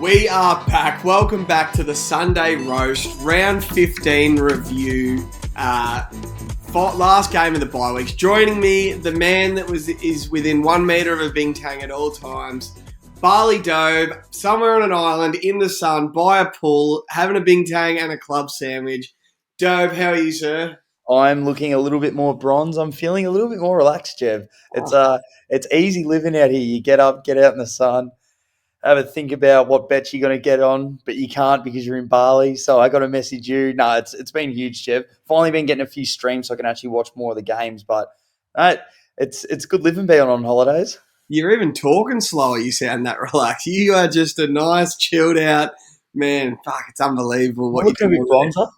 We are back. Welcome back to the Sunday Roast, round 15 review. Last game of the bye weeks. Joining me, the man that is within 1 metre of a bintang at all times, Bali Dobe, somewhere on an island in the sun by a pool, having a bintang and a club sandwich. Dobe, how are you, sir? I'm looking a little bit more bronze. I'm feeling a little bit more relaxed, Jev. It's easy living out here. You get up, get out in the sun, have a think about what bets you're going to get on, but you can't because you're in Bali. So I got to message you. No, it's been huge, Jev. Finally been getting a few streams so I can actually watch more of the games. But it's good living being on holidays. You're even talking slower. You sound that relaxed. You are just a nice, chilled out man. Fuck, it's unbelievable what you're doing. Bronzer.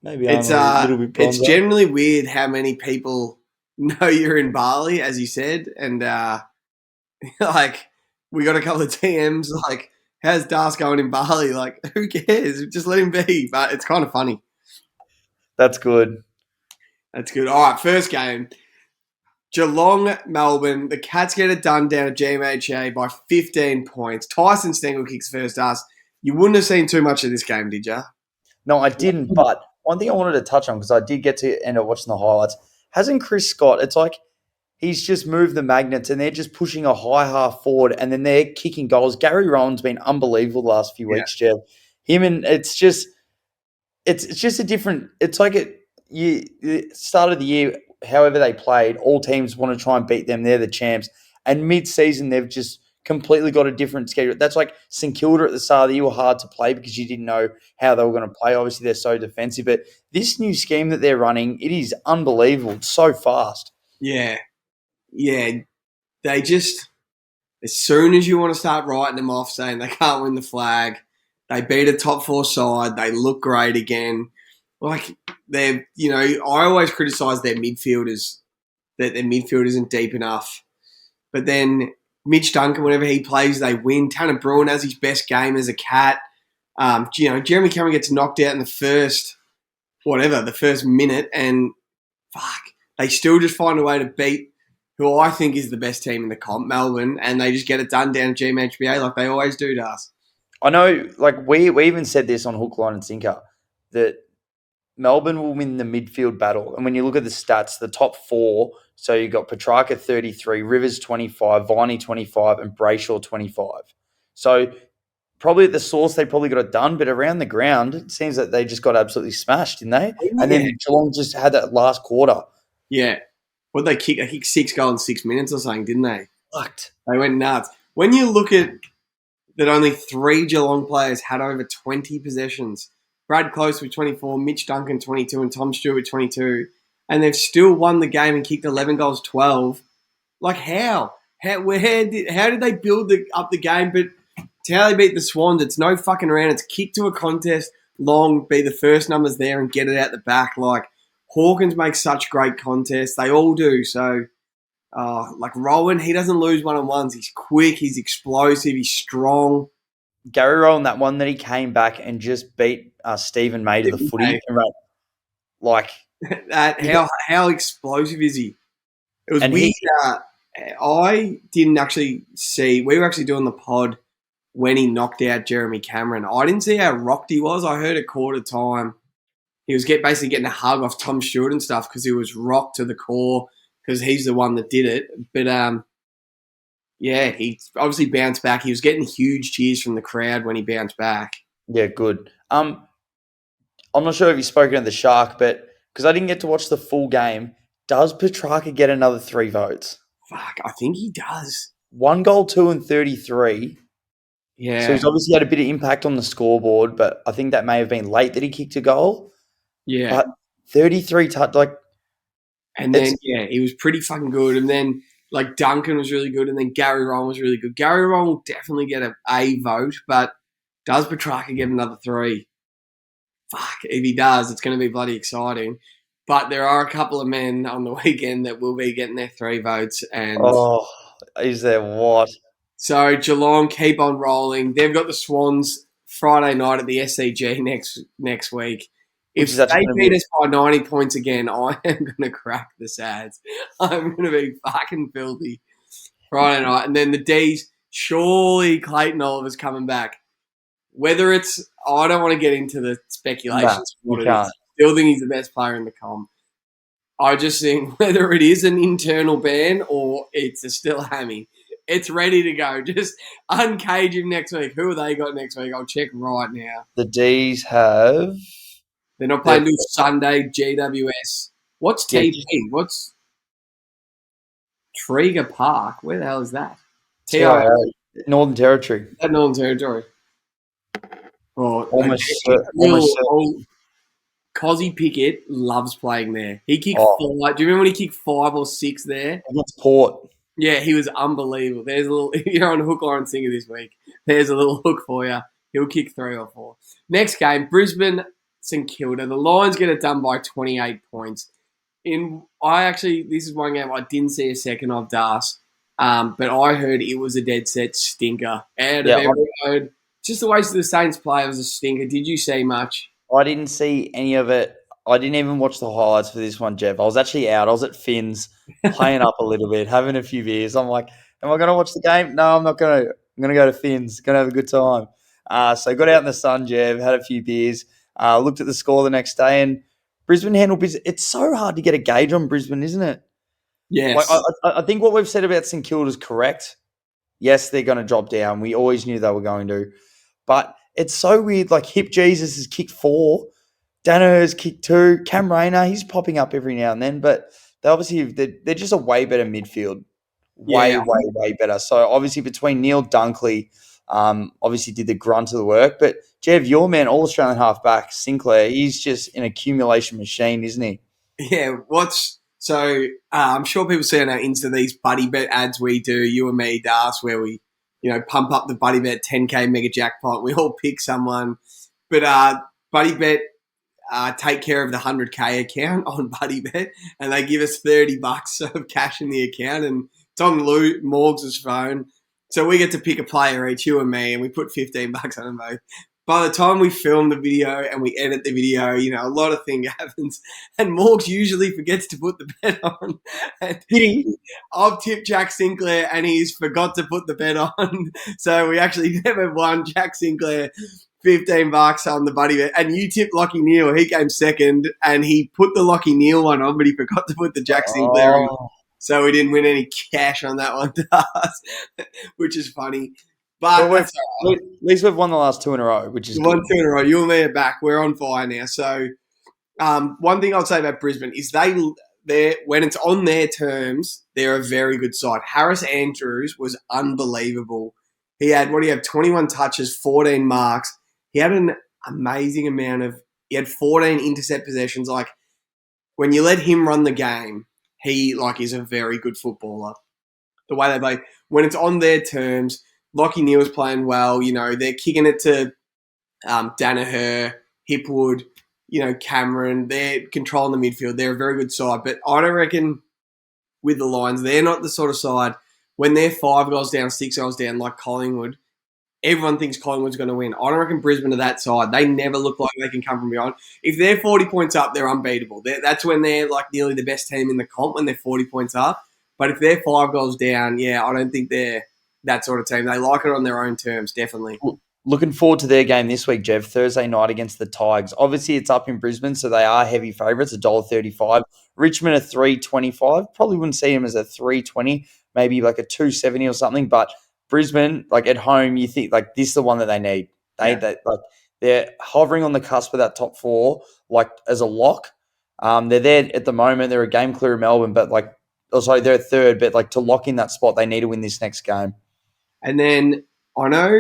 Maybe I'm a little bit bronzer. It's generally weird how many people know you're in Bali, as you said, and like we got a couple of DMs like, "How's Das going in Bali?" Like, who cares? Just let him be. But it's kind of funny. That's good. That's good. All right, first game. Geelong, Melbourne. The Cats get it done down at GMHA by 15 points. Tyson Stengel kicks first ass. You wouldn't have seen too much of this game, did you? No, I didn't. But one thing I wanted to touch on, because I did get to end up watching the highlights, hasn't Chris Scott, it's like he's just moved the magnets and they're just pushing a high half forward and then they're kicking goals. Gary Rowan's been unbelievable the last few weeks, Jeff. It's just a different, it's like start of the year, however they played, all teams want to try and beat them. They're the champs. And mid-season, they've just completely got a different schedule. That's like St Kilda at the start of the year were hard to play because you didn't know how they were going to play. Obviously, they're so defensive. But this new scheme that they're running, it is unbelievable. It's so fast. Yeah. They just, as soon as you want to start writing them off saying they can't win the flag, they beat a top four side, they look great again. Like, I always criticise their midfielders, that their midfield isn't deep enough. But then Mitch Duncan, whenever he plays, they win. Tanner Bruin has his best game as a Cat. Jeremy Cameron gets knocked out in the first minute, and fuck, they still just find a way to beat who I think is the best team in the comp, Melbourne, and they just get it done down at GMHBA like they always do to us. I know, like we even said this on Hook, Line and Sinker, that Melbourne will win the midfield battle. And when you look at the stats, the top four, so you've got Petrarca 33, Rivers 25, Viney 25, and Brayshaw 25. So probably at the source, they probably got it done, but around the ground, it seems that they just got absolutely smashed, didn't they? Yeah. And then Geelong just had that last quarter. Yeah. What did they kick? They kicked 6 goals in 6 minutes or something, didn't they? Fucked. They went nuts. When you look at that only 3 Geelong players had over 20 possessions, Brad Close with 24, Mitch Duncan 22, and Tom Stewart with 22, and they've still won the game and kicked 11 goals, 12. Like, how? How did they build up the game? But it's how they beat the Swans. It's no fucking around. It's kick to a contest, long, be the first numbers there and get it out the back. Like, Hawkins makes such great contests. They all do. So, like Rowan, he doesn't lose one-on-ones. He's quick. He's explosive. He's strong. Gary Rowan, that one that he came back and just beat Stephen May to the footy. Like that, how explosive is he? It was weird. I didn't actually see. We were actually doing the pod when he knocked out Jeremy Cameron. I didn't see how rocked he was. I heard a quarter time. He was basically getting a hug off Tom Stewart and stuff because he was rocked to the core because he's the one that did it. But, he obviously bounced back. He was getting huge cheers from the crowd when he bounced back. Yeah, good. I'm not sure if you've spoken to the Shark, but because I didn't get to watch the full game, does Petrarca get another 3 votes? Fuck, I think he does. 1 goal, 2 and 33. Yeah. So he's obviously had a bit of impact on the scoreboard, but I think that may have been late that he kicked a goal. Yeah. But 33 touch, like... And then, he was pretty fucking good. And then, like, Duncan was really good, and then Gary Rowan was really good. Gary Rowan will definitely get a vote, but does Petrarca get another 3? Fuck, if he does, it's going to be bloody exciting. But there are a couple of men on the weekend that will be getting their 3 votes. And is there what? So Geelong keep on rolling. They've got the Swans Friday night at the SCG next week. If they beat us by 90 points again, I am going to crack the sads. I'm going to be fucking filthy Friday night. And then the D's, Surely Clayton Oliver's coming back. Whether it's, I don't want to get into the speculations of you what it can't. is. Still think he's the best player in the comp. I just think whether it is an internal ban or it's still a hammy, it's ready to go. Just uncage him next week. Who have they got next week? I'll check right now. The D's have. They're not playing till Sunday, GWS. What's TP? What's Trigger Park? Where the hell is that? TIO. Northern Territory. That Northern Territory. Oh, Almost. Cozzy Pickett loves playing there. He kicked 5. Do you remember when he kicked 5 or 6 there? Against Port. Yeah, he was unbelievable. There's a little. You're on hook, line, singer this week. There's a little hook for you. He'll kick 3 or 4. Next game, Brisbane St Kilda. The Lions get it done by 28 points. This is one game I didn't see a second of, Das, but I heard it was a dead set stinker. Out of every road, just the way the Saints play was a stinker. Did you see much? I didn't see any of it. I didn't even watch the highlights for this one, Jeff. I was actually out. I was at Finn's, playing up a little bit, having a few beers. I'm like, am I going to watch the game? No, I'm not going to. I'm going to go to Finn's. Going to have a good time. So got out in the sun, Jeff, had a few beers, looked at the score the next day, and Brisbane handled business. It's so hard to get a gauge on Brisbane, isn't it? Yes. I think what we've said about St Kilda is correct. Yes, they're going to drop down. We always knew they were going to. But it's so weird. Like, Hip Jesus has kicked 4. Danaher's kicked 2. Cam Rayner, he's popping up every now and then. But they're just a way better midfield. Way better. So, obviously, between Neil Dunkley, obviously did the grunt of the work. But, Jev, your man, All-Australian halfback, Sinclair, he's just an accumulation machine, isn't he? Yeah, I'm sure people see on our Insta these buddy bet ads we do, you and me, Das, where we, pump up the buddy bet 10K mega jackpot. We all pick someone. But buddy bet take care of the 100K account on buddy bet, and they give us $30 of cash in the account, and it's on Morgs' phone. So we get to pick a player each, you and me, and we put $15 on them both. By the time we film the video and we edit the video, a lot of things happens. And Morgs usually forgets to put the bet on. And I've tipped Jack Sinclair and he's forgot to put the bet on. So we actually never won Jack Sinclair $15 on the buddy bet. And you tipped Lockie Neal. He came second and he put the Lockie Neal one on, but he forgot to put the Jack Sinclair on. So we didn't win any cash on that one, which is funny. But at least we've won the last 2 in a row, which is good. Won 2 in a row. You and me are back. We're on fire now. So one thing I'll say about Brisbane is when it's on their terms, they're a very good side. Harris Andrews was unbelievable. He had 21 touches, 14 marks. He had an amazing amount he had 14 intercept possessions. Like, when you let him run the game, he is a very good footballer. The way they play, when it's on their terms, Lockie Neal's playing well. They're kicking it to Danaher, Hipwood, Cameron. They're controlling the midfield. They're a very good side. But I don't reckon with the Lions, they're not the sort of side when they're 5 goals down, 6 goals down like Collingwood, everyone thinks Collingwood's going to win. I don't reckon Brisbane are that side. They never look like they can come from behind. If they're 40 points up, they're unbeatable. That's when they're nearly the best team in the comp, when they're 40 points up. But if they're 5 goals down, I don't think they're that sort of team. They like it on their own terms, definitely. Looking forward to their game this week, Jeff, Thursday night against the Tigers. Obviously, it's up in Brisbane, so they are heavy favourites, $1.35. Richmond are $3.25. Probably wouldn't see them as a $3.20, maybe like a $2.70 or something. But Brisbane, at home, you think this is the one that they need. They're hovering on the cusp of that top 4, as a lock. They're there at the moment. They're a game clear of Melbourne, but they're third. But to lock in that spot, they need to win this next game. And then I know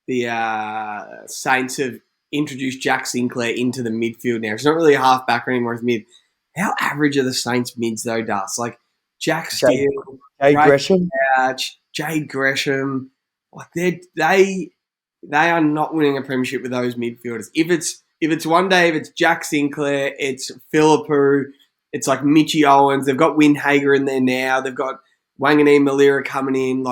the Saints have introduced Jack Sinclair into the midfield now. It's not really a half-back anymore, it's mid. How average are the Saints mids, though, Das? Jack Steele, Jade Gresham. Jade Gresham. They are not winning a premiership with those midfielders. If it's one day, if it's Jack Sinclair, it's Philippou, it's Mitchie Owens. They've got Windhager in there now. They've got Wangani Malira coming in.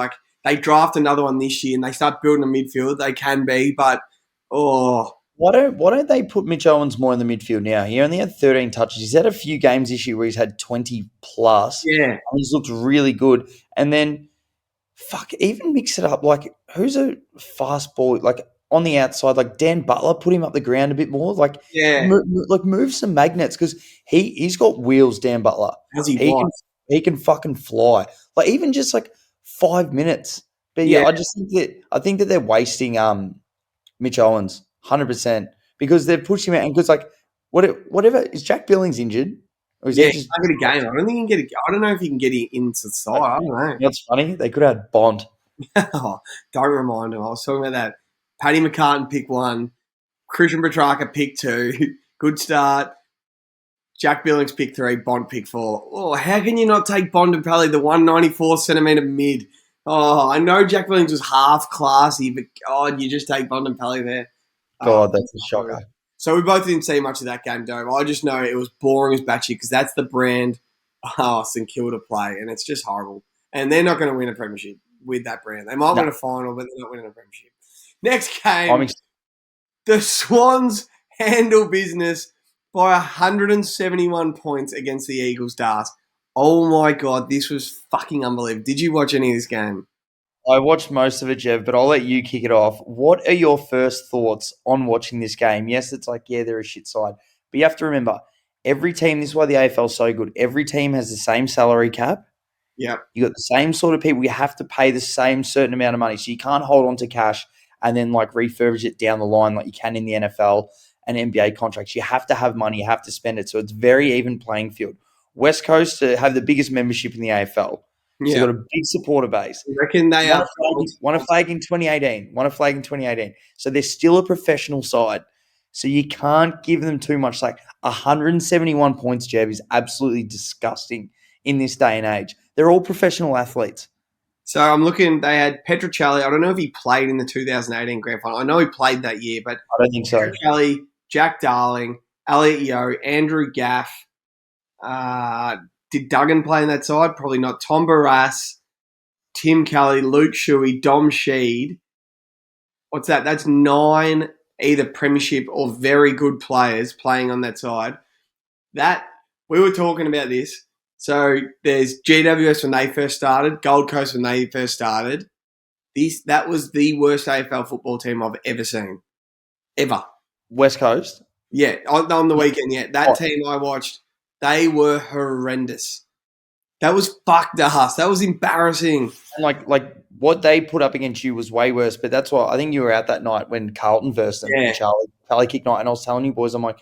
They draft another one this year and they start building a midfield. They can be, but why don't they put Mitch Owens more in the midfield now? He only had 13 touches. He's had a few games this year where he's had 20 plus. Yeah, and he's looked really good. And then fuck, even mix it up. Like, who's a fast ball? Like, on the outside, like Dan Butler, put him up the ground a bit more. Like, Yeah, move some magnets because he's got wheels. Dan Butler, as he he can was. he can fucking fly. Like, even just like 5 minutes. But yeah, Yeah, I think that they're wasting Mitch Owens 100% because they've pushed him out and because like whatever is Jack Billings injured or is yeah, he he's just? not going to game. I don't think he can get it. I don't know if he can get it into the side. Like, I you don't know what's funny? They could have had Bond. know. Don't remind him. I was talking about that. Paddy McCartan pick 1. Christian Petrarca pick 2. Good start. Jack Billings pick 3. Bond pick 4. Oh, how can you not take Bontempelli, the 194 centimetre mid? Oh, I know Jack Billings was half classy, but God, you just take Bontempelli there. Oh, God, that's a shocker. so we both didn't see much of that game, Dobe. I just know it was boring as batshit because that's the brand St Kilda play, and it's just horrible. And they're not going to win a premiership with that brand. They might No, win a final, but they're not winning a premiership. Next I'm game, the Swans handle business by 171 points against the Eagles Darts. Oh my God, this was fucking unbelievable. Did you watch any of this game? I watched most of it, Jev, but I'll let you kick it off. What are your first thoughts on watching this game? Yes, it's like, yeah, they're a shit side. But you have to remember, every team, this is why the AFL is so good, every team has the same salary cap. Yep. You got the same sort of people. You have to pay the same certain amount of money. So you can't hold on to cash and then like refurbish it down the line like you can in the NFL and NBA contracts. You have to have money. You have to spend it. So it's very even playing field. West Coast have the biggest membership in the AFL. So they've Yeah. got a big supporter base. I reckon they are. Won a flag in 2018. Won a flag in 2018. So they're still a professional side. So you can't give them too much. Like 171 points, Jeb, is absolutely disgusting in this day and age. They're all professional athletes. So I'm looking, they had Petrocelli. I don't know if he played in the 2018 grand final. I know he played that year, but I don't think so. Petrocelli, Jack Darling, Elliot Yeo, Andrew Gaff. Did Duggan play in that side? Probably not. Tom Barras, Tim Kelly, Luke Shuey, Dom Sheed. What's that? That's 9 either premiership or very good players playing on that side. That we were talking about this. So there's GWS when they first started, Gold Coast when they first started. That was the worst AFL football team I've ever seen, ever. West Coast. Yeah, on the weekend. Yeah, that Oh, team I watched, they were horrendous. That was fucked us. That was embarrassing. and like what they put up against you was way worse. But that's why I think you were out that night when Carlton versed them Yeah, and Charlie kicked night. And I was telling you boys, I'm like,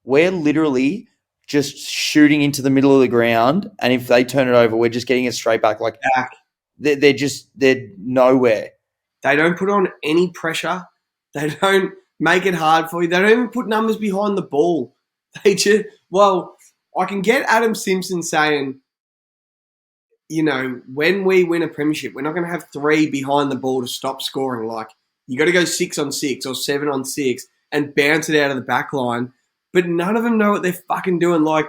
we're literally just shooting into the middle of the ground, and if they turn it over, we're just getting it straight back. Like back. they're nowhere. They don't put on any pressure. They don't make it hard for you. They don't even put numbers behind the ball. They just, well, I can get Adam Simpson saying, you know, when we win a premiership, we're not going to have 3 behind the ball to stop scoring. Like, you got to go 6 on 6 or 7 on 6 and bounce it out of the back line. But none of them know what they're fucking doing. Like,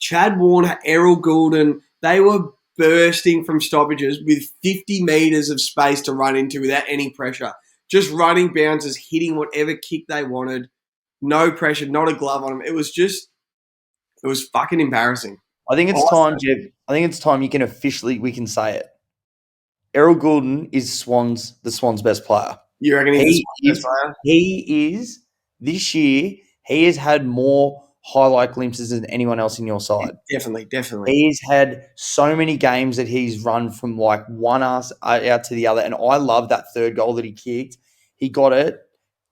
Chad Warner, Errol Goulden, they were bursting from stoppages with 50 metres of space to run into without any pressure. Just running bounces, hitting whatever kick they wanted. No pressure, not a glove on them. It was fucking embarrassing. I think it's Awesome. time, Jeb. I think it's time we can say it. Errol Goulden is the Swans' best player. You reckon he's the best player? He is this year. He has had more highlight glimpses than anyone else in your side. Definitely. He's had so many games that he's run from like one ass out to the other, and I love that third goal that he kicked. He got it,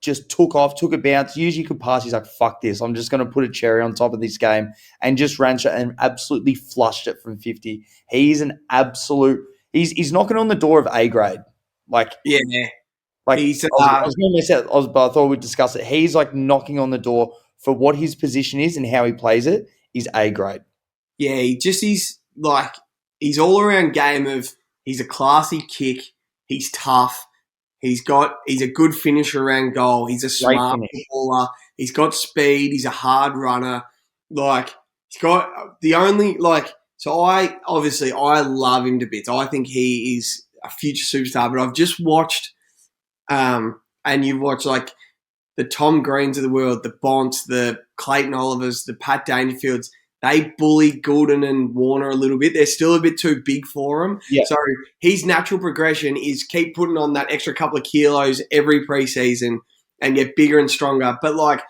just took off, took a bounce. Usually could pass. He's like, fuck this. I'm just going to put a cherry on top of this game and just ran and absolutely flushed it from 50. He's an absolute. He's knocking on the door of A grade. Like Yeah. I was going to miss out, but I thought we'd discuss it. He's like knocking on the door for what his position is and how he plays it is A grade. Yeah, he's all around game of he's a classy kick, he's tough, he's a good finisher around goal, he's a smart footballer, he's got speed, he's a hard runner. Like he's got the only so I love him to bits. I think he is a future superstar, but I've just watched and you've watched like the Tom Greens of the world, the Bonts, the Clayton Olivers, the Pat Dangerfields. they bully Goulden and Warner a little bit. They're still a bit too big for him. Yeah. So his natural progression is keep putting on that extra couple of kilos every preseason and get bigger and stronger. But like,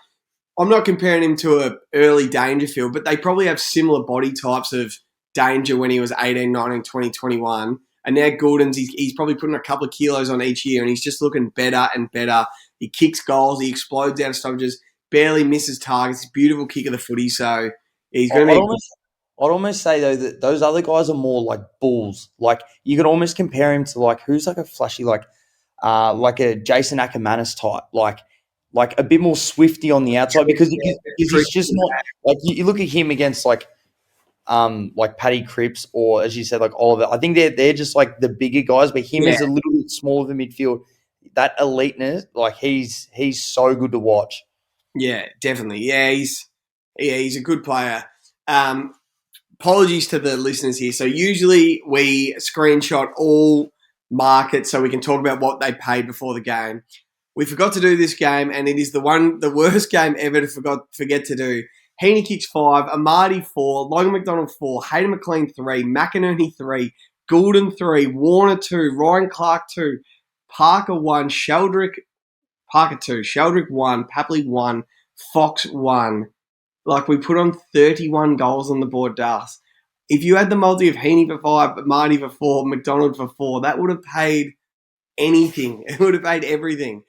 I'm not comparing him to an early Dangerfield, but they probably have similar body types of Danger when he was 18, 19, 20, 21. And now Goulden's, he's probably putting a couple of kilos on each year and he's just looking better and better. He kicks goals. He explodes out of stoppages, barely misses targets. He's a beautiful kick of the footy. So he's going to be... I'd almost say, though, that those other guys are more like bulls. Like, you could almost compare him to, like, who's like a flashy, like a Jason Ackermanis type. Like a bit more swifty on the outside because he's just not... Like, you look at him against, like Paddy Cripps or, as you said, like Oliver. I think they're just, like, the bigger guys, but him is a little bit smaller of a midfield. That eliteness, like, he's so good to watch. Yeah, definitely. Yeah, he's a good player. Apologies to the listeners here. So usually we screenshot all markets so we can talk about what they paid before the game. We forgot to do this game, and it is the worst game ever to forget to do. Heaney kicks 5, Amadi 4, Logan McDonald 4, Hayden McLean 3, McInerney 3, Goulden 3, Warner 2, Ryan Clark 2, Parker 1, Parker 2, Sheldrick 1, Papley 1, Fox 1. Like, we put on 31 goals on the board, Das. If you had the multi of Heaney for 5, Marty for 4, McDonald for 4, that would have paid anything. It would have paid everything.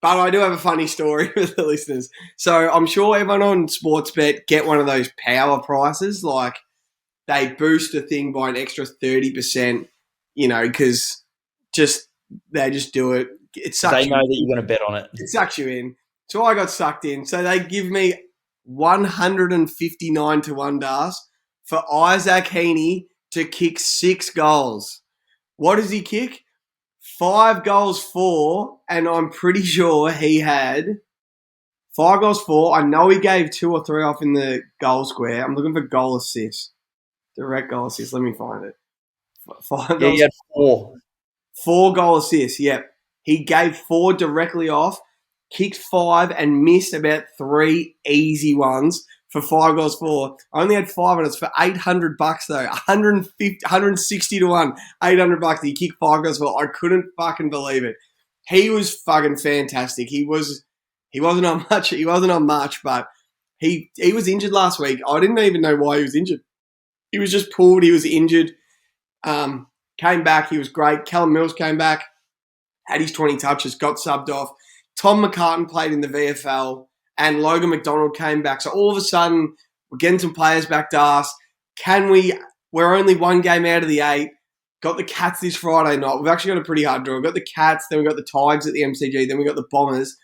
But I do have a funny story for the listeners. So I'm sure everyone on Sportsbet get one of those power prices. Like, they boost the thing by an extra 30%, because they just do it. They know that you're going to bet on it. It sucks you in. So I got sucked in. So they give me 159 to 1, Das, for Isaac Heaney to kick 6 goals. What does he kick? 5 goals 4, and I'm pretty sure he had 5 goals 4. I know he gave 2 or 3 off in the goal square. I'm looking for goal assist. Direct goal assist. Let me find it. 5 goals. He had 4. 4 goal assists, yep. He gave 4 directly off, kicked 5 and missed about 3 easy ones for 5 goals 4. I only had 5 on it for $800 though. 160 to 1, $800. He kicked 5 goals 4. I couldn't fucking believe it. He was fucking fantastic. He wasn't on much, but he was injured last week. I didn't even know why he was injured. He was just pulled. He was injured. Came back. He was great. Callum Mills came back, had his 20 touches, got subbed off. Tom McCartan played in the VFL, and Logan McDonald came back. So all of a sudden, we're getting some players back to us. We're only 1 game out of the 8. Got the Cats this Friday night. We've actually got a pretty hard draw. We've got the Cats, then we've got the Tigers at the MCG, then we've got the Bombers.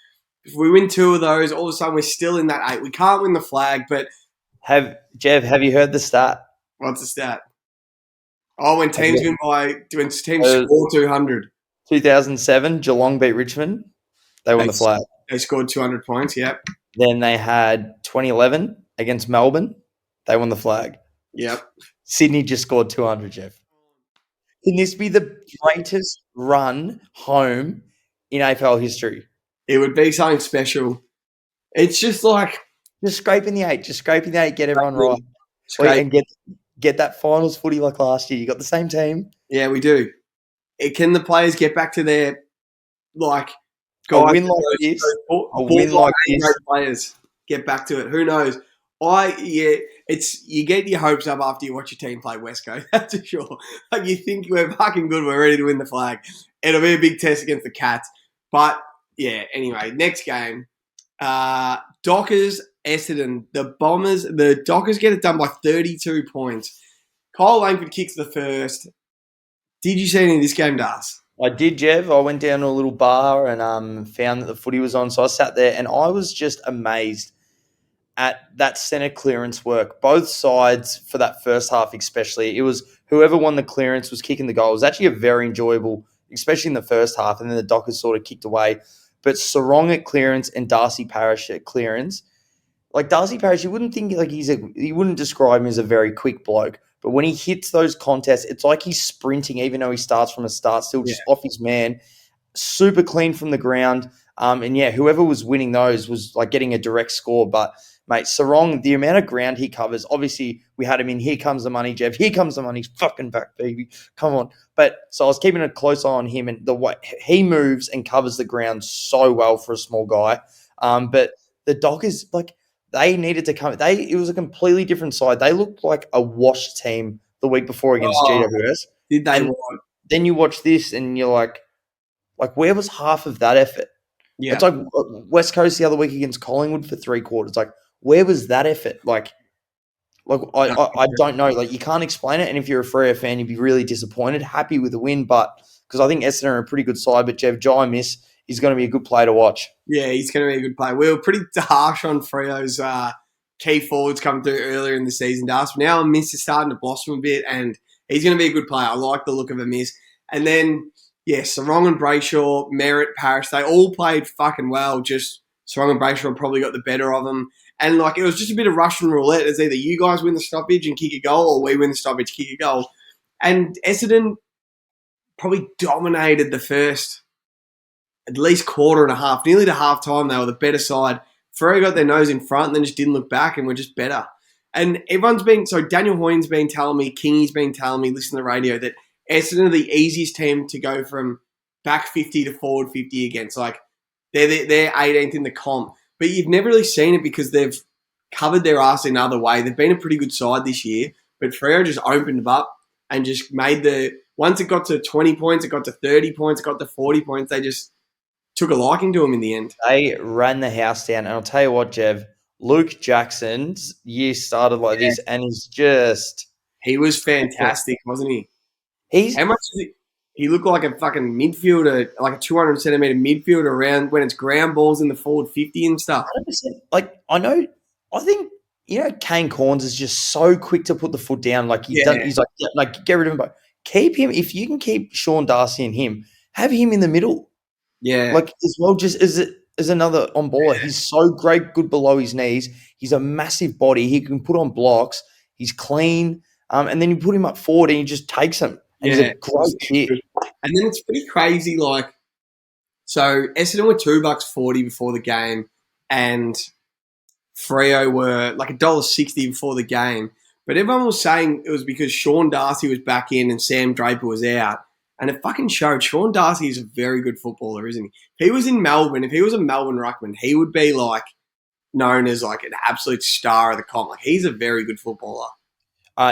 If we win 2 of those, all of a sudden we're still in that 8. We can't win the flag, but... Have you heard the stat? What's the stat? Oh, when teams score 200. 2007, Geelong beat Richmond. They won the flag. They scored 200 points, yep. Then they had 2011 against Melbourne. They won the flag. Yep. Sydney just scored 200, Jeff. Can this be the greatest run home in AFL history? It would be something special. It's just like... Just scraping the 8. Get everyone right. And get that finals footy like last year. You got the same team. Yeah, we do. Can the players get back to their, like... A win like this. Players get back to it. Who knows? You get your hopes up after you watch your team play West Coast. That's for sure. Like, you think we're fucking good. We're ready to win the flag. It'll be a big test against the Cats. But yeah. Anyway, next game. Dockers, Essendon. The Dockers get it done by 32 points. Kyle Langford kicks the first. Did you see any of this game, Das? I did, Jeff. I went down to a little bar and found that the footy was on. So I sat there and I was just amazed at that centre clearance work. Both sides for that first half especially. It was whoever won the clearance was kicking the goal. It was actually a very enjoyable, especially in the first half. And then the Dockers sort of kicked away. But Sarong at clearance and Darcy Parish at clearance. Like Darcy Parish, you wouldn't think like you wouldn't describe him as a very quick bloke. But when he hits those contests, it's like he's sprinting, even though he starts from a start, still just off his man. Super clean from the ground. And yeah, whoever was winning those was like getting a direct score. But Mate, Sarong, the amount of ground he covers, obviously we had him in Here Comes the Money, Jeff. Here comes the money. He's fucking back, baby. Come on. But so I was keeping a close eye on him, and the way he moves and covers the ground so well for a small guy. But the Dockers, like, they needed to come. It was a completely different side. They looked like a washed team the week before against GWS. Did they? And then you watch this and you're like, where was half of that effort? Yeah. It's like West Coast the other week against Collingwood for 3 quarters. Like, where was that effort? I don't know. Like, you can't explain it. And if you're a Freo fan, you'd be really disappointed. Happy with the win, but because I think Essendon are a pretty good side. But Jeff Jai Miss is going to be a good player to watch. Yeah, he's going to be a good player. We were pretty harsh on Freo's key forwards coming through earlier in the season, But now Miss is starting to blossom a bit, and he's going to be a good player. I like the look of a Miss. And then, Sarong and Brayshaw, Merritt, Parrish, they all played fucking well. Just Sarong and Brayshaw probably got the better of them. And, it was just a bit of Russian roulette. It's either you guys win the stoppage and kick a goal, or we win the stoppage, kick a goal. And Essendon probably dominated the first at least quarter and a half. Nearly to half time, they were the better side. Freo got their nose in front and then just didn't look back and were just better. And Daniel Hoyne's been telling me, Kingy's been telling me, listen to the radio, that Essendon are the easiest team to go from back 50 to forward 50 against. They're 18th in the comp. But you've never really seen it because they've covered their ass in another way. They've been a pretty good side this year, but Freo just opened up and just once it got to 20 points, it got to 30 points, it got to 40 points, they just took a liking to him in the end. They ran the house down. And I'll tell you what, Jev, Luke Jackson's year started like this, and he was fantastic, wasn't he? How much is he? He looked like a fucking midfielder, like a 200-centimetre midfielder around when it's ground balls in the forward 50 and stuff. 100%. I think, Kane Corns is just so quick to put the foot down. He's like, get rid of him. But keep him. If you can keep Sean Darcy and him, have him in the middle. Yeah. As well, just as another on baller. He's so great, good below his knees. He's a massive body. He can put on blocks. He's clean. And then you put him up forward and he just takes him. And he's a great kid. And then it's pretty crazy, so Essendon were $2.40 before the game, and Freo were $1.60 before the game. But everyone was saying it was because Sean Darcy was back in and Sam Draper was out. And it fucking showed. Sean Darcy is a very good footballer, isn't he? If he was in Melbourne, if he was a Melbourne ruckman, he would be known as an absolute star of the comp. He's a very good footballer.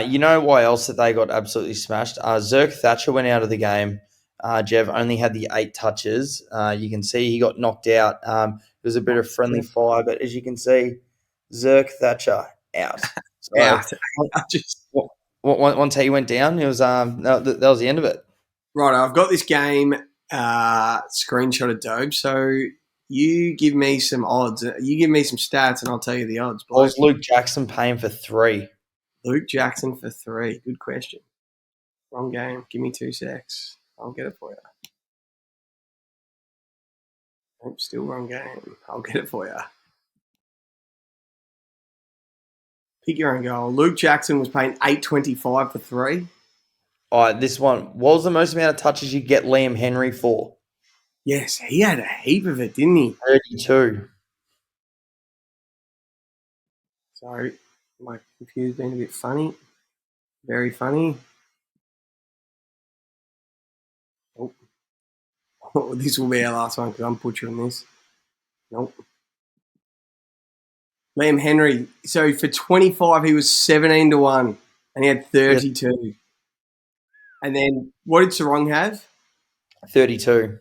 You know why else that they got absolutely smashed? Zerk Thatcher went out of the game. Jev only had the 8 touches. You can see he got knocked out. It was a bit of friendly fire, but as you can see, Zerk Thatcher out. So, out. Once he went down, it was that was the end of it. Right, I've got this game screenshot of Dobe, so you give me some odds. You give me some stats, and I'll tell you the odds. What was Luke Jackson paying for 3? Luke Jackson for 3. Good question. Wrong game. Give me 2 secs. I'll get it for you. Nope, still wrong game. I'll get it for you. Pick your own goal. Luke Jackson was paying $8.25 for 3. All right, this one. What was the most amount of touches you get Liam Henry for? Yes, he had a heap of it, didn't he? 32. Sorry, my computer's been a bit funny. Very funny. Oh, this will be our last one because I'm butchering this. Nope. Liam Henry. So for 25, he was 17-1, and he had 32. Yep. And then what did Sarong have? 32.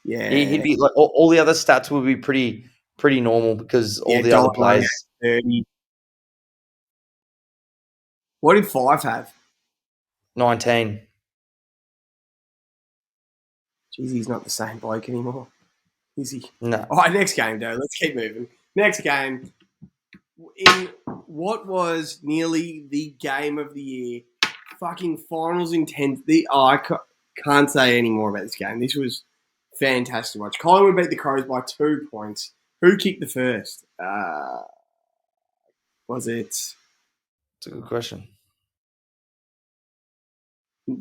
Yeah, he'd be all the other stats would be pretty normal because all the other players. 30. What did 5 have? 19. Jeez, he's not the same bloke anymore, is he? No. All right, next game, though. Let's keep moving. Next game. In what was nearly the game of the year, fucking finals intensity. Oh, I can't say any more about this game. This was fantastic to watch. Collingwood beat the Crows by 2 points. Who kicked the first? Was it? That's a good question.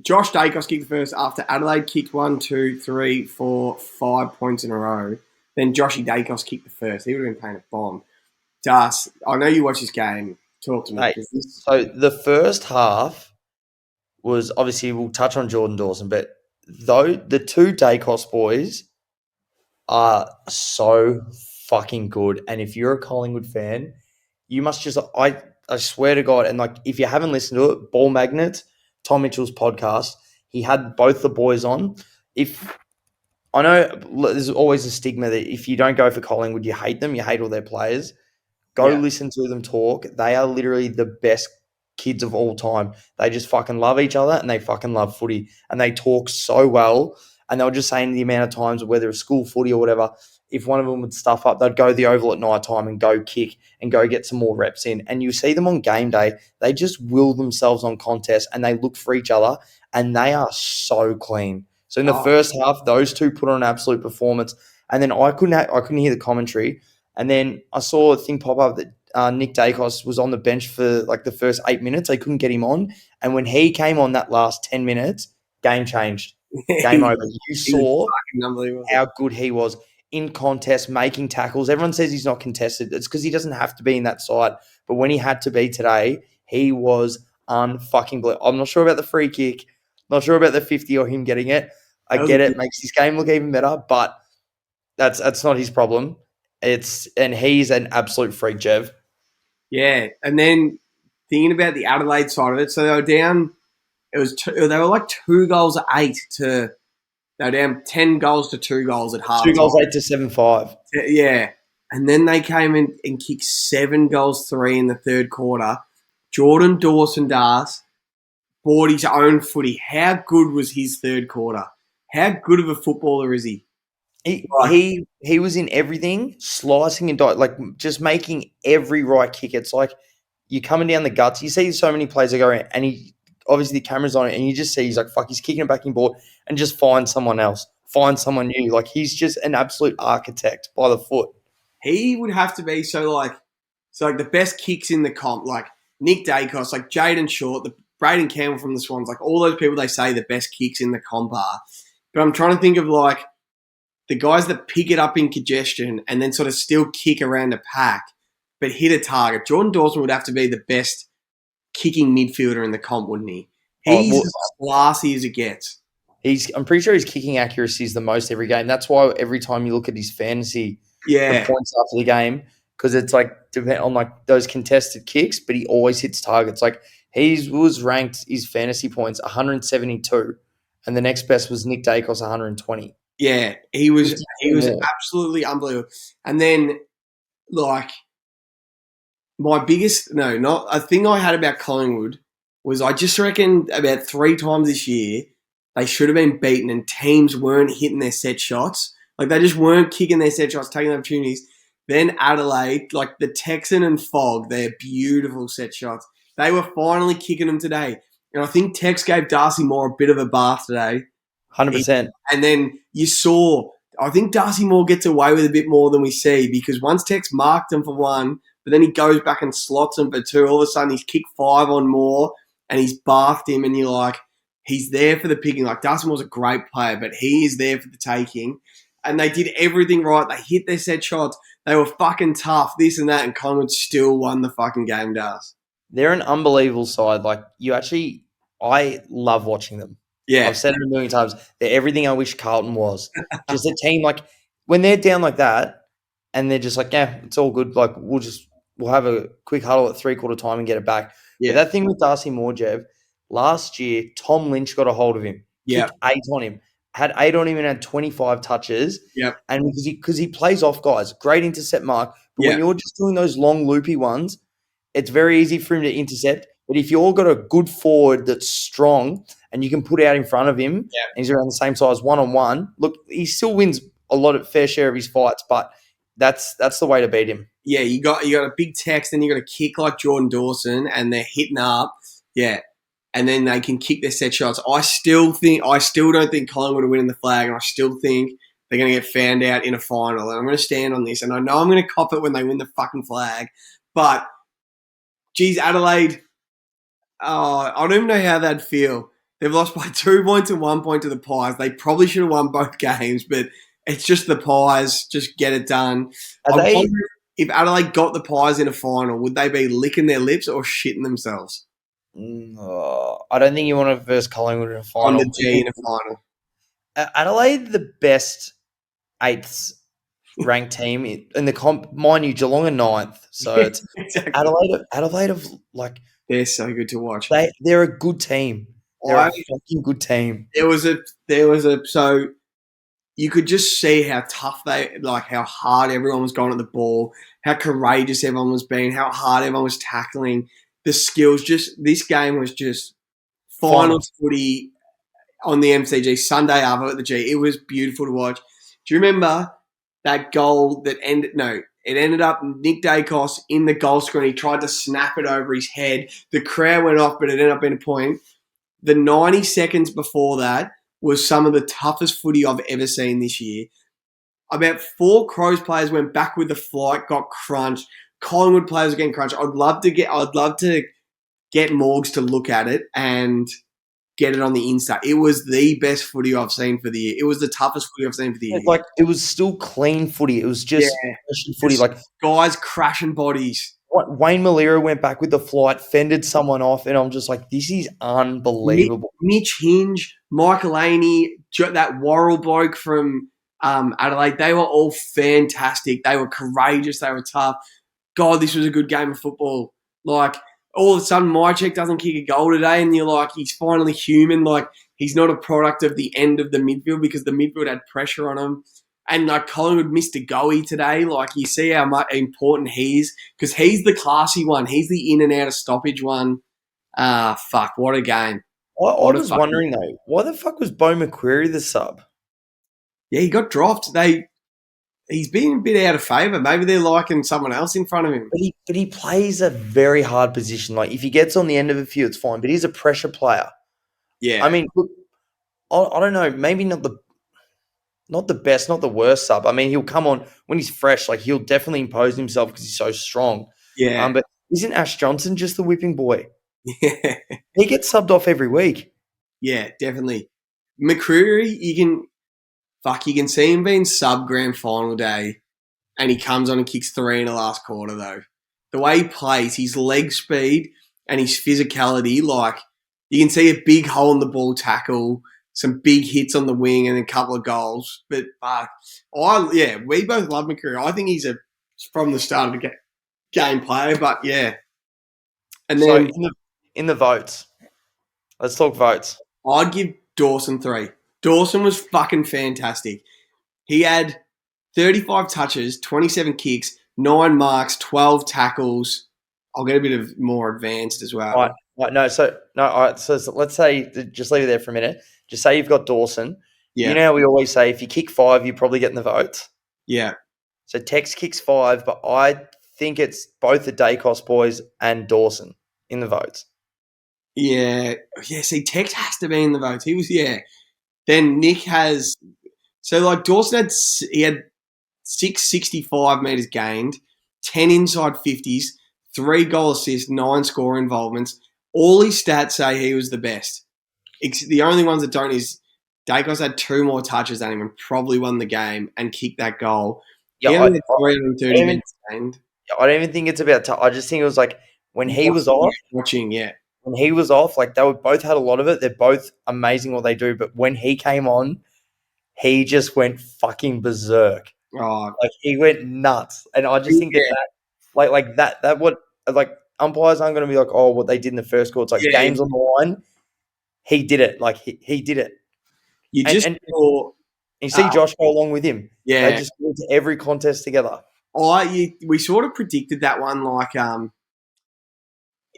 Josh Dacos kicked the first after Adelaide kicked 1, 2, 3, 4, 5 points in a row. Then Joshy Dacos kicked the first. He would have been paying a bomb. Das, I know you watch this game. Talk to me. Mate, 'Cause this, so the first half was obviously we'll touch on Jordan Dawson, but though the two Dacos boys are so fucking good, and if you're a Collingwood fan, you must just I swear to God, and like if you haven't listened to it, Ball Magnets, Tom Mitchell's podcast, he had both the boys on. If I know there's always a stigma that if you don't go for Collingwood, you hate them, you hate all their players. Go yeah. listen to them talk. They are literally the best kids of all time. They just fucking love each other and they fucking love footy and they talk so well. And they were just saying the amount of times, whether it's school footy or whatever, if one of them would stuff up, they'd go to the oval at night time and go kick and go get some more reps in. And you see them on game day, they just will themselves on contests and they look for each other and they are so clean. So in the first half, those two put on an absolute performance. And then I couldn't hear the commentary. And then I saw a thing pop up that Nick Dacos was on the bench for like the first 8 minutes. They couldn't get him on. And when he came on that last 10 minutes, game changed. Game over. You saw how good he was in contest, making tackles. Everyone says he's not contested. It's because he doesn't have to be in that side. But when he had to be today, he was unfucking blue. I'm not sure about the free kick. Not sure about the 50 or him getting it. I get it. Makes his game look even better. But that's not his problem. And he's an absolute freak, Jev. Yeah, and then thinking about the Adelaide side of it, so they were down. They were like 2 goals to 8 to. They were down 10 goals to 2 goals at half. 2 goals 8 to 7-5. Yeah, and then they came in and kicked 7 goals 3 in the third quarter. Jordan Dawson bought his own footy. How good was his third quarter? How good of a footballer is he? He was in everything, slicing and like just making every right kick. It's like you're coming down the guts. You see so many players that go in, and he obviously the camera's on it, and you just see he's like, fuck, he's kicking it back in board and just find someone else, find someone new. Like he's just an absolute architect by the foot. He would have to be so the best kicks in the comp, like Nick Dacos, like Jaden Short, the Braden Campbell from the Swans, like all those people they say the best kicks in the comp are. But I'm trying to think of like the guys that pick it up in congestion and then sort of still kick around a pack but hit a target. Jordan Dawson would have to be the best kicking midfielder in the comp, wouldn't he? He's as classy as it gets. I'm pretty sure his kicking accuracy is the most every game. That's why every time you look at his fantasy points after the game, because it's like depend on like those contested kicks, but he always hits targets. Like he was ranked his fantasy points 172, and the next best was Nick Dacos 120. Yeah, he was absolutely unbelievable. And then like my biggest a thing I had about Collingwood was I just reckon about 3 times this year they should have been beaten and teams weren't hitting their set shots. Like they just weren't kicking their set shots, taking opportunities. Then Adelaide, like the Texan and Fogg, they're beautiful set shots. They were finally kicking them today. And I think Tex gave Darcy Moore a bit of a bath today. 100%. And then you saw, I think Darcy Moore gets away with a bit more than we see because once Tex marked him for 1, but then he goes back and slots him for 2, all of a sudden he's kicked 5 on Moore and he's bathed him and you're like, he's there for the picking. Like Darcy Moore's a great player, but he is there for the taking. And they did everything right. They hit their set shots. They were fucking tough, this and that, and Collingwood still won the fucking game, Das. They're an unbelievable side. Like I love watching them. Yeah. I've said it a million times. They're everything I wish Carlton was. Just a team like when they're down like that and they're just like, yeah, it's all good. Like we'll have a quick huddle at 3/4 time and get it back. Yeah. But that thing with Darcy Moore, Jev, last year, Tom Lynch got a hold of him. Kicked 8 on him. Had 8 on him and had 25 touches. Yep. And because he plays off guys, great intercept mark. But when you're just doing those long loopy ones, it's very easy for him to intercept. But if you've got a good forward that's strong and you can put out in front of him and he's around the same size one-on-one, look, he still wins a fair share of his fights, but that's the way to beat him. Yeah, you got a big Tex, then you got a kick like Jordan Dawson and they're hitting up. Yeah. And then they can kick their set shots. I still don't think Collingwood are winning the flag, and I still think they're going to get found out in a final. And I'm going to stand on this, and I know I'm going to cop it when they win the fucking flag. But, geez, Adelaide, I don't even know how they'd feel. They've lost by 2 points and 1 point to the Pies. They probably should have won both games, but it's just the Pies. Just get it done. if Adelaide got the Pies in a final, would they be licking their lips or shitting themselves I don't think you want to verse Collingwood in a final. on the G in a final? Adelaide, the best eighth ranked team in the comp. Mind you, Geelong are ninth. So it's Exactly. Adelaide of like They're so good to watch. they're a good team. They're a fucking good team. There was a so you could just see how tough how hard everyone was going at the ball, how courageous everyone was being, how hard everyone was tackling, the skills. This game was just finals footy on the MCG Sunday Arvo at the G. It was beautiful to watch. Do you remember that goal that ended? No, it ended up Nick Dacos in the goal screen. He tried to snap it over his head. The crowd went off, but it ended up being a point. The 90 seconds before that was some of the toughest footy I've ever seen this year. About 4 Crows players went back with the flight, got crunched. Collingwood players were getting crunched. I'd love to get Morgs to look at it and get it on the Insta. It was the best footy I've seen for the year. It was the toughest footy I've seen for the year. Like it was still clean footy. It was just footy. Like guys crashing bodies. Wayne Malira went back with the flight, fended someone off, and I'm just like, this is unbelievable. Mitch Hinge, Michael Laney, that Worrell bloke from Adelaide, they were all fantastic. They were courageous. They were tough. God, this was a good game of football. Like, all of a sudden, Mychek doesn't kick a goal today, and you're like, he's finally human. Like, he's not a product of the end of the midfield because the midfield had pressure on him. And like Collingwood missed a goalie today. Like you see how much important he is because he's the classy one. He's the in and out of stoppage one. Fuck, what a game. I was wondering though, why the fuck was Beau McCreary the sub? Yeah, he got dropped. He's been a bit out of favour. Maybe they're liking someone else in front of him. But he plays a very hard position. Like if he gets on the end of a few, it's fine. But he's a pressure player. Yeah. I mean, look, I don't know. Maybe not the best, not the worst sub. I mean, he'll come on when he's fresh. Like he'll definitely impose himself because he's so strong. Yeah. But isn't Ash Johnson just the whipping boy? Yeah. He gets subbed off every week. Yeah, definitely. McCreary, you can see him being sub grand final day, and he comes on and kicks 3 in the last quarter though. The way he plays, his leg speed and his physicality, like you can see a big hole in the ball tackle. Some big hits on the wing and a couple of goals. But, we both love McCreary. I think he's from the start of the game player, but yeah. And then in the votes, let's talk votes. I'd give Dawson 3. Dawson was fucking fantastic. He had 35 touches, 27 kicks, 9 marks, 12 tackles. I'll get a bit of more advanced as well. Right. All right. So let's say, just leave it there for a minute. Just say you've got Dawson. Yeah. You know how we always say if you kick 5, you're probably getting the votes. Yeah. So Tex kicks 5, but I think it's both the Dacos boys and Dawson in the votes. Yeah. Yeah, see, Tex has to be in the votes. He was, yeah. Then Nick has, so like Dawson had 665 metres gained, 10 inside 50s, 3 goal assists, 9 score involvements. All his stats say he was the best. The only ones that don't is Dacos had 2 more touches than him and probably won the game and kicked that goal. Yeah, he only had 330 minutes gained. I don't even think it's about I just think it was like when he was off. When he was off, like they both had a lot of it. They're both amazing what they do. But when he came on, he just went fucking berserk. Oh. Like he went nuts. And I just think that what like umpires aren't going to be like, oh, what they did in the first quarter. It's like games on the line. He did it. Like he did it. You see Josh go along with him. Yeah. They just go to every contest together. We sort of predicted that one. Like,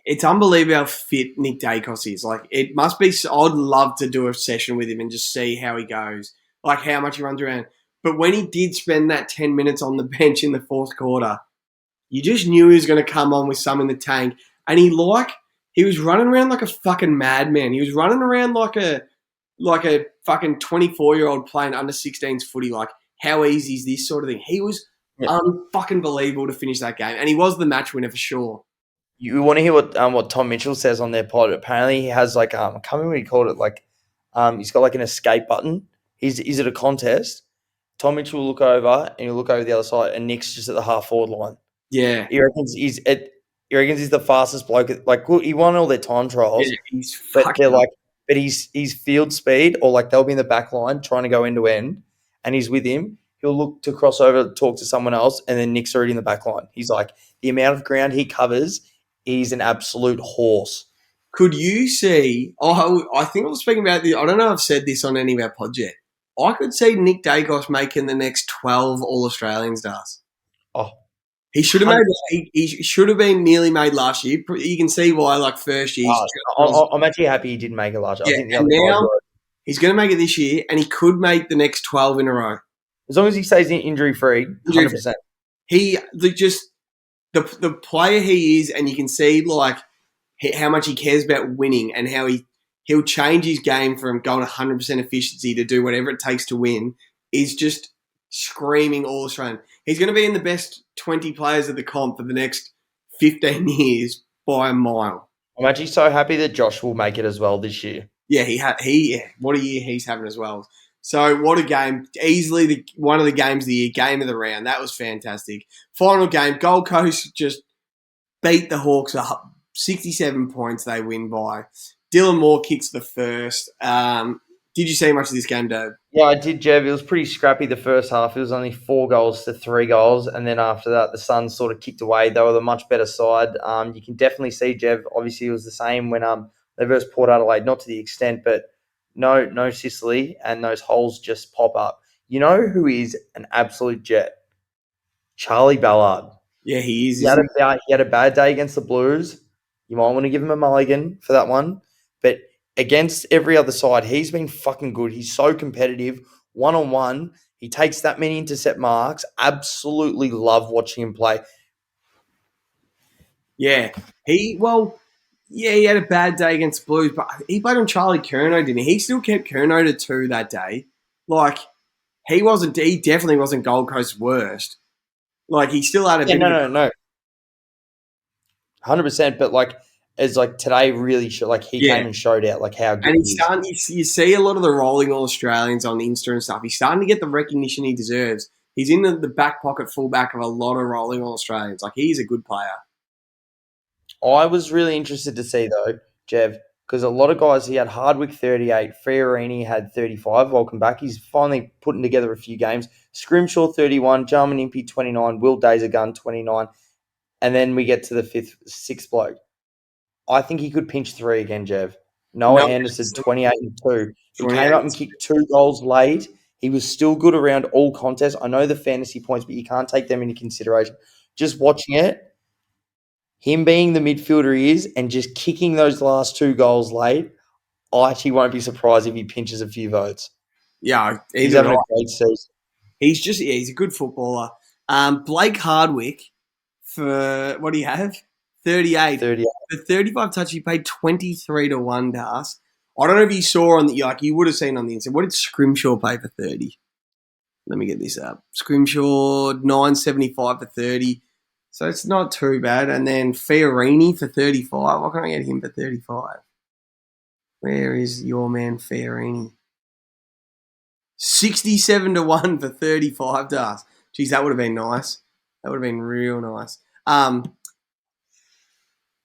it's unbelievable how fit Nick Dacos is. Like, it must be. I'd love to do a session with him and just see how he goes. Like how much he runs around. But when he did spend that 10 minutes on the bench in the fourth quarter, you just knew he was going to come on with some in the tank. And he was running around like a fucking madman. He was running around like a fucking 24-year-old playing under 16s footy. Like, how easy is this sort of thing? He was fucking believable to finish that game. And he was the match winner for sure. You want to hear what Tom Mitchell says on their pod? Apparently he has I can't remember what he called it. He's got like an escape button. Is it a contest? Tom Mitchell will look over and he'll look over the other side and Nick's just at the half forward line. Yeah. He reckons he's the fastest bloke. Like, look, he won all their time trials, Yeah, he's but fucking they're like, but he's field speed, or like they'll be in the back line trying to go end to end, and he's with him. He'll look to cross over, talk to someone else, and then Nick's already in the back line. He's like, the amount of ground he covers, he's an absolute horse. Could you see? Oh, I think I was speaking about this. I don't know if I've said this on any of our pods yet. I could see Nick Dacos making the next 12 All Australian stars. Oh, He should have made. He should have been nearly made last year. You can see why, like first year. I'm actually happy he didn't make it last year. Yeah, I think the and other guys now were. he's going to make it this year, and he could make the next 12 in a row. As long as he stays injury free, 100%. He just the player he is, and you can see like how much he cares about winning, and how he'll change his game from going 100% efficiency to do whatever it takes to win. Is just screaming All Australian. He's going to be in the best 20 players of the comp for the next 15 years by a mile. I'm actually so happy that Josh will make it as well this year. Yeah, what a year he's having as well. So what a game. Easily one of the games of the year, game of the round. That was fantastic. Final game, Gold Coast just beat the Hawks up. 67 points they win by. Dylan Moore kicks the first. Did you see much of this game, Dobe? Yeah, I did, Jev. It was pretty scrappy the first half. It was only 4 goals to 3 goals. And then after that, the Suns sort of kicked away. They were the much better side. You can definitely see, Jev, obviously it was the same when they versed Port Adelaide, not to the extent, but no Sicily, and those holes just pop up. You know who is an absolute jet? Charlie Ballard. Yeah, he is. He had a bad day against the Blues. You might want to give him a mulligan for that one. But against every other side, he's been fucking good. He's so competitive. One-on-one, he takes that many intercept marks. Absolutely love watching him play. Yeah. He had a bad day against Blues, but he played on Charlie Curnow, didn't he? He still kept Curnow to 2 that day. Like, he definitely wasn't Gold Coast's worst. Like, he still had a bit No. 100%, but like, as like today really came and showed out like how good and he is. You see a lot of the rolling All Australians on Insta and stuff. He's starting to get the recognition he deserves. He's in the back pocket fullback of a lot of rolling All Australians. Like, he's a good player. I was really interested to see though, Jev, because a lot of guys, he had Hardwick 38, Fiorini had 35. Welcome back. He's finally putting together a few games. Scrimshaw 31, Jarman Impey 29, Will Dazer 29, and then we get to the sixth bloke. I think he could pinch 3 again, Jev. Noah Anderson 28 and 2. He came up and kicked 2 goals late. He was still good around all contests. I know the fantasy points, but you can't take them into consideration. Just watching it, him being the midfielder he is and just kicking those last 2 goals late, I actually won't be surprised if he pinches a few votes. Yeah, he's having a great season. He's a good footballer. Blake Hardwick, for what do you have? 38. For 35 touch, he paid 23 to 1 to us. I don't know if you saw you would have seen on the inside. What did Scrimshaw pay for 30? Let me get this up. Scrimshaw, 9.75 for 30. So it's not too bad. And then Fiorini for 35. Why can't I get him for 35? Where is your man Fiorini? 67 to 1 for 35 to us. Geez, that would have been nice. That would have been real nice.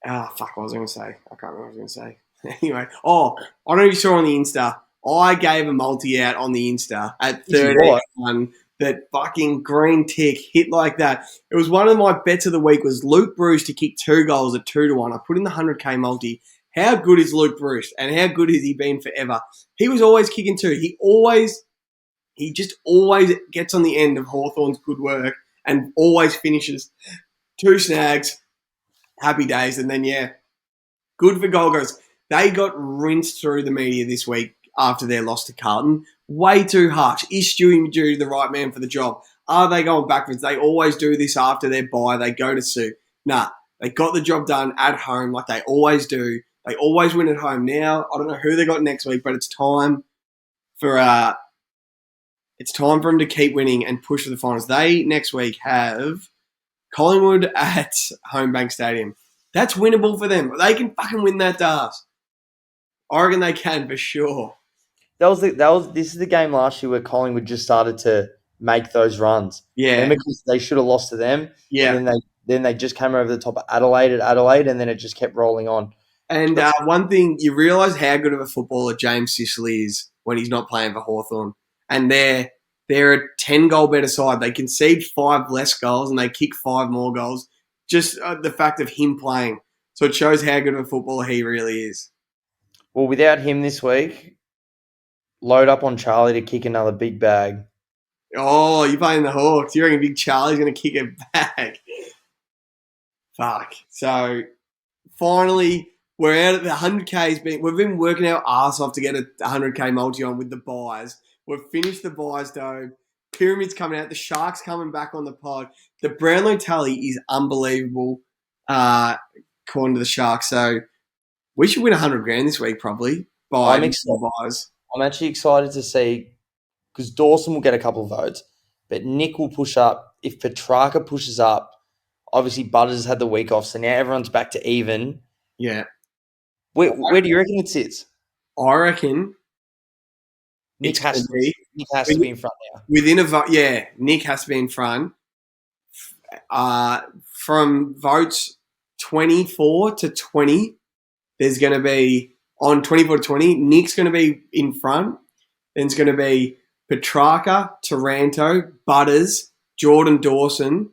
What was I going to say? I can't remember what I was going to say. Anyway, I don't know if you saw on the Insta. I gave a multi out on the Insta at 31. That fucking green tick hit like that. It was one of my bets of the week was Luke Bruce to kick 2 goals at 2 to 1. I put in the 100K multi. How good is Luke Bruce? And how good has he been forever? He was always kicking 2. He just always gets on the end of Hawthorn's good work and always finishes 2 snags. Happy days. And then, good for Gold Coast. They got rinsed through the media this week after their loss to Carlton. Way too harsh. Is Stewie Majuti the right man for the job? Are they going backwards? They always do this after their bye. They go to sue. Nah, they got the job done at home like they always do. They always win at home. Now, I don't know who they got next week, but it's time for them to keep winning and push for the finals. They, next week, have Collingwood at Homebank Stadium. That's winnable for them. They can fucking win that dance. I reckon they can for sure. This is the game last year where Collingwood just started to make those runs. Yeah. Remember, because they should have lost to them. Yeah. And then Then they just came over the top of Adelaide, and then it just kept rolling on. And one thing, you realise how good of a footballer James Sicily is when he's not playing for Hawthorn. And they're a 10-goal better side. They concede 5 less goals and they kick 5 more goals. Just the fact of him playing. So it shows how good of a footballer he really is. Well, without him this week, load up on Charlie to kick another big bag. Oh, you're playing the Hawks. You reckon Big Charlie's going to kick it back? Fuck. So, finally, we're out at the 100Ks. We've been working our arse off to get a 100K multi on with the buys. We've finished the buys, though. Pyramid's coming out. The Sharks coming back on the pod. The Brownlow tally is unbelievable, according to the Sharks. So, we should win 100 grand this week, probably, by buys. I'm actually excited to see, because Dawson will get a couple of votes, but Nick will push up. If Petrarca pushes up, obviously Butters had the week off, so now everyone's back to even. Yeah. Where do you reckon it sits? I reckon Nick has to be in front now. Within a vote, yeah, Nick has to be in front. From votes 24 to 20, there's going to be, on 24 to 20, Nick's going to be in front. Then it's going to be Petrarca, Taranto, Butters, Jordan Dawson.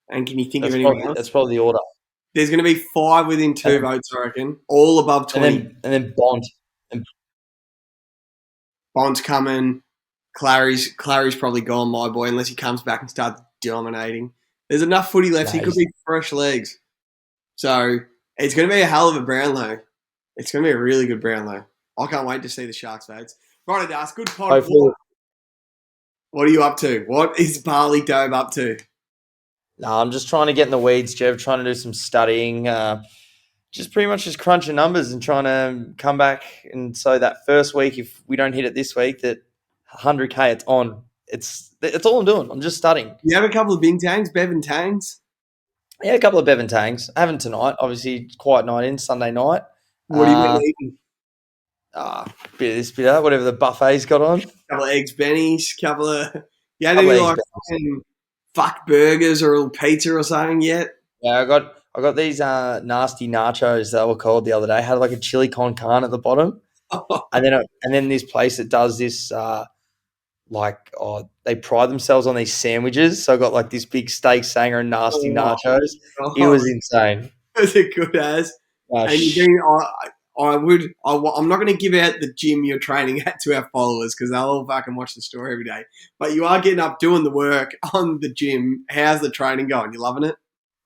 And can you think of anyone else? That's probably the order. There's going to be 5 within 2 votes, I reckon. All above 20. And then Bond. Bond's coming. Clary's probably gone, my boy, unless he comes back and starts dominating. There's enough footy left. He could be fresh legs. So it's going to be a hell of a Brownlow. It's going to be a really good Brownlow. I can't wait to see the Sharks votes. Right, Das, good pod. What are you up to? What is Bali Dobe up to? No, I'm just trying to get in the weeds, Jeff, trying to do some studying. Just pretty much just crunching numbers and trying to come back. And so that first week, if we don't hit it this week, that 100K, it's on. It's all I'm doing. I'm just studying. You have a couple of Bing Tangs, Bevan Tangs? Yeah, a couple of Bevan Tangs. I haven't tonight. Obviously, quiet night in, Sunday night. What are you eating? Bit of this, bit of that, whatever the buffet's got on. Couple of eggs bennies, couple of... You had any like fuck burgers or a little pizza or something yet? Yeah, I got these nasty nachos that were called the other day. Had like a chili con carne at the bottom. And then this place that does this... they pride themselves on these sandwiches. So I got like this big steak sanger and nasty nachos. It was insane. Was it good as? And you're doing, I'm not going to give out the gym you're training at to our followers because they'll all fucking watch the story every day. But you are getting up doing the work on the gym. How's the training going? You loving it?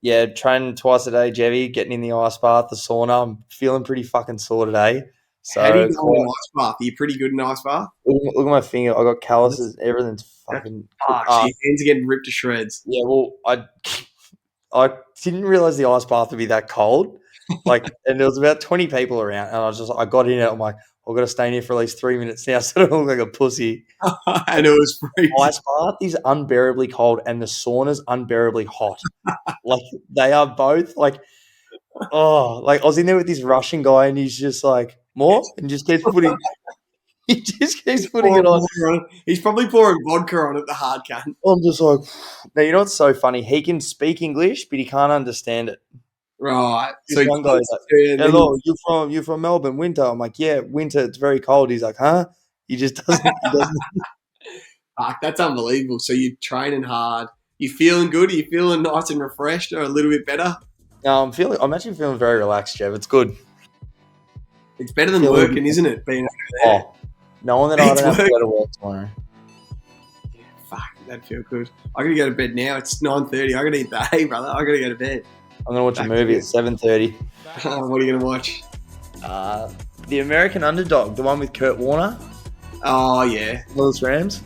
Yeah, training twice a day, Jevy, getting in the ice bath, the sauna. I'm feeling pretty fucking sore today. So how do you go in the ice bath? Are you pretty good in the ice bath? Look at my finger. I got calluses. Everything's fucking... So your hands are getting ripped to shreds. Yeah, well, I didn't realise the ice bath would be that cold. And there was about 20 people around, and I got in it. I'm like, I've got to stay in here for at least 3 minutes now, so I don't look like a pussy. And it was freezing. Ice bath is unbearably cold, and the sauna's unbearably hot. They are both I was in there with this Russian guy, and he's just like, more, and just keeps putting. He just keeps putting it on. He's probably pouring vodka on it, the hard cunt. I'm just like, now you know what's so funny? He can speak English, but he can't understand it. Right. So one guy's like, hello, you from Melbourne, winter? I'm like, yeah, winter, it's very cold. He's like, huh? He just doesn't. Fuck, that's unbelievable. So you're training hard. You feeling good? Are you feeling nice and refreshed or a little bit better? No, I'm actually feeling very relaxed, Jeff. It's good. It's better than working, isn't it? Being over there. Knowing that I don't have to go to work tomorrow. Yeah, fuck, that'd feel good. I gotta go to bed now. It's 9:30. I gotta eat that. Hey, brother, I gotta go to bed. I'm gonna watch a movie at 7:30. What are you gonna watch? The American Underdog, the one with Kurt Warner. Oh yeah, Louis Rams.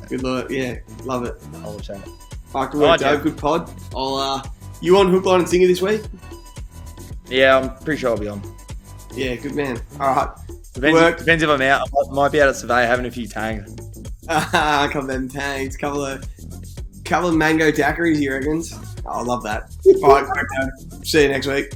Good luck. Yeah, love it. I'll watch that. Fuck, Dobe, good pod. You on Hook, Line and Singer this week? Yeah, I'm pretty sure I'll be on. Yeah, good man. All right. Depends if I'm out. I might be out at Survey having a few tangs. A couple of them tangs. Couple of mango daiquiris, you reckons? Oh, I love that. All right, see you next week.